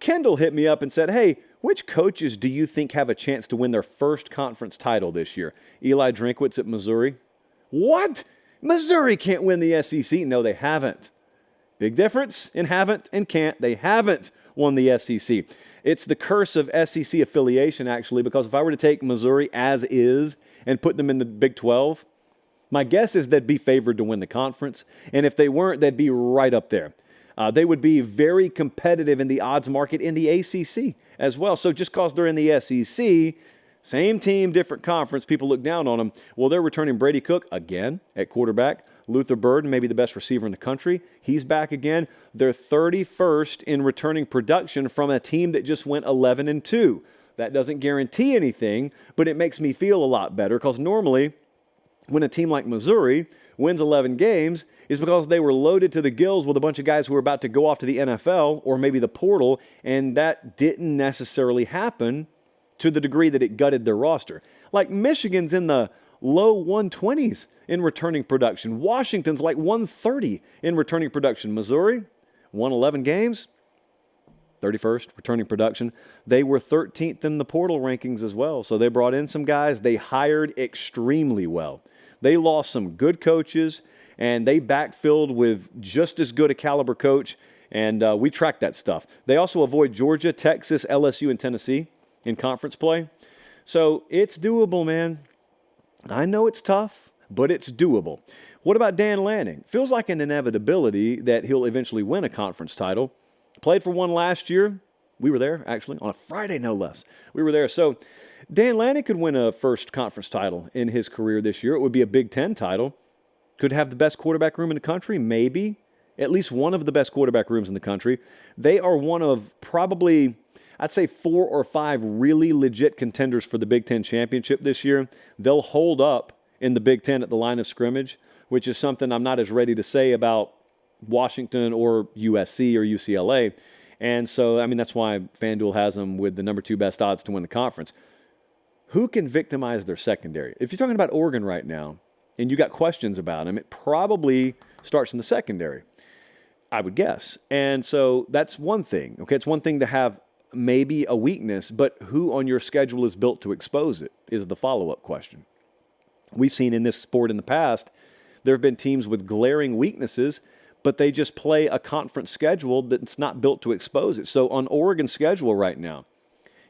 Kendall hit me up and said, hey, which coaches do you think have a chance to win their first conference title this year? Eli Drinkwitz at Missouri. What? Missouri can't win the SEC? No, they haven't. Big difference in haven't and can't. They haven't won the SEC. It's the curse of SEC affiliation, actually, because if I were to take Missouri as is and put them in the Big 12, my guess is they'd be favored to win the conference. And if they weren't, they'd be right up there. They would be very competitive in the odds market in the ACC as well. So just because they're in the SEC, same team, different conference, people look down on them. Well, they're returning Brady Cook again at quarterback. Luther Burden, maybe the best receiver in the country. He's back again. They're 31st in returning production from a team that just went 11-2. That doesn't guarantee anything, but it makes me feel a lot better because normally when a team like Missouri wins 11 games is because they were loaded to the gills with a bunch of guys who were about to go off to the NFL or maybe the portal, and that didn't necessarily happen to the degree that it gutted their roster. Like Michigan's in the low 120s in returning production. Washington's like 130 in returning production. Missouri won 11 games, 31st returning production. They were 13th in the portal rankings as well. So they brought in some guys. They hired extremely well. They lost some good coaches, and they backfilled with just as good a caliber coach, and we track that stuff. They also avoid Georgia, Texas, LSU, and Tennessee in conference play. So it's doable, man. I know it's tough, but it's doable. What about Dan Lanning? Feels like an inevitability that he'll eventually win a conference title. Played for one last year. We were there, actually, on a Friday, no less. We were there. So Dan Lanning could win a first conference title in his career this year. It would be a Big Ten title. Could have the best quarterback room in the country, maybe. At least one of the best quarterback rooms in the country. They are one of probably, I'd say 4 or 5 really legit contenders for the Big Ten championship this year. They'll hold up in the Big Ten at the line of scrimmage, which is something I'm not as ready to say about Washington or USC or UCLA. And so, I mean, that's why FanDuel has them with the number 2 best odds to win the conference. Who can victimize their secondary? If you're talking about Oregon right now, and you got questions about them, it probably starts in the secondary, I would guess. And so that's one thing, okay? It's one thing to have maybe a weakness, but who on your schedule is built to expose it is the follow-up question. We've seen in this sport in the past, there have been teams with glaring weaknesses, but they just play a conference schedule that's not built to expose it. So on Oregon's schedule right now,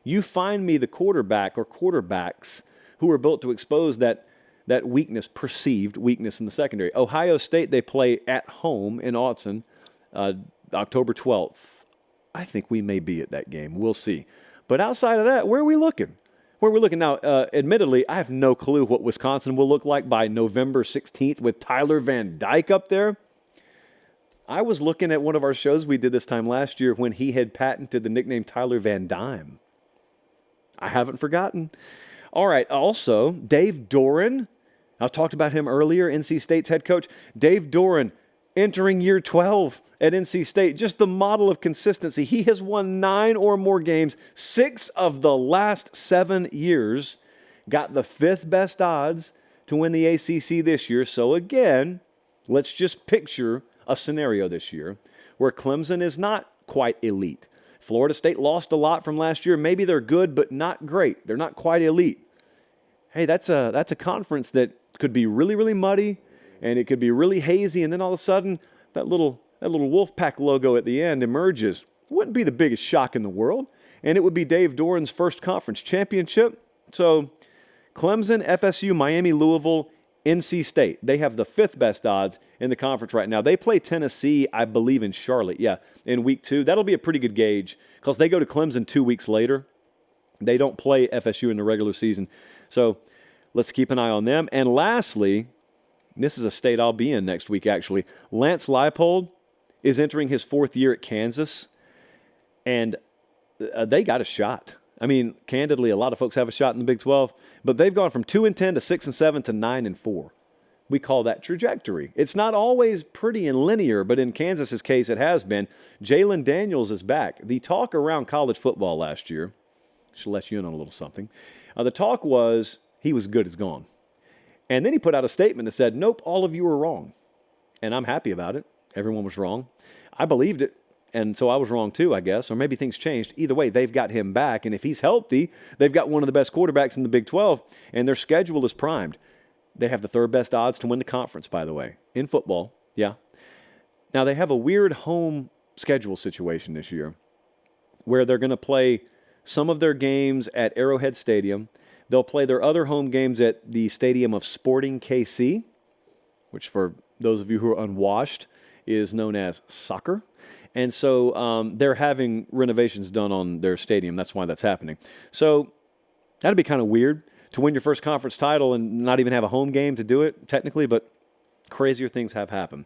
you find me the quarterback or quarterbacks who are built to expose that weakness, perceived weakness in the secondary. Ohio State, they play at home in Autzen, October 12th. I think we may be at that game. We'll see. But outside of that, where are we looking? Now, admittedly, I have no clue what Wisconsin will look like by November 16th with Tyler Van Dyke up there. I was looking at one of our shows we did this time last year when he had patented the nickname Tyler Van Dyne. I haven't forgotten. All right, also, Dave Doeren. I talked about him earlier, NC State's head coach. Dave Doeren entering year 12 at NC State. Just the model of consistency. He has won 9 or more games, 6 of the last 7 years. Got the 5th best odds to win the ACC this year. So again, let's just picture a scenario this year where Clemson is not quite elite. Florida State lost a lot from last year. Maybe they're good, but not great. They're not quite elite. Hey, that's a conference that could be really, really muddy, and it could be really hazy, and then all of a sudden, that little Wolfpack logo at the end emerges. Wouldn't be the biggest shock in the world, and it would be Dave Doeren's first conference championship. So Clemson, FSU, Miami, Louisville, NC State, they have the 5th best odds in the conference right now. They play Tennessee, I believe, in Charlotte, in week 2. That'll be a pretty good gauge because they go to Clemson 2 weeks later. They don't play FSU in the regular season. So let's keep an eye on them. And lastly, this is a state I'll be in next week, actually. Lance Lippold is entering his 4th year at Kansas, and they got a shot. I mean, candidly, a lot of folks have a shot in the Big 12, but they've gone from 2-10 to 6-7 to 9-4. We call that trajectory. It's not always pretty and linear, but in Kansas's case, it has been. Jalen Daniels is back. The talk around college football last year, should let you in on a little something. The talk was he was good as gone. And then he put out a statement that said, nope, all of you are wrong. And I'm happy about it. Everyone was wrong. I believed it. And so I was wrong too, I guess, or maybe things changed. Either way, they've got him back, and if he's healthy, they've got one of the best quarterbacks in the Big 12, and their schedule is primed. They have the third best odds to win the conference, by the way, in football. Yeah. Now, they have a weird home schedule situation this year where they're going to play some of their games at Arrowhead Stadium. They'll play their other home games at the Stadium of Sporting KC, which for those of you who are unwashed is known as soccer. And so they're having renovations done on their stadium. That's why that's happening. So that'd be kind of weird to win your first conference title and not even have a home game to do it, technically, but crazier things have happened.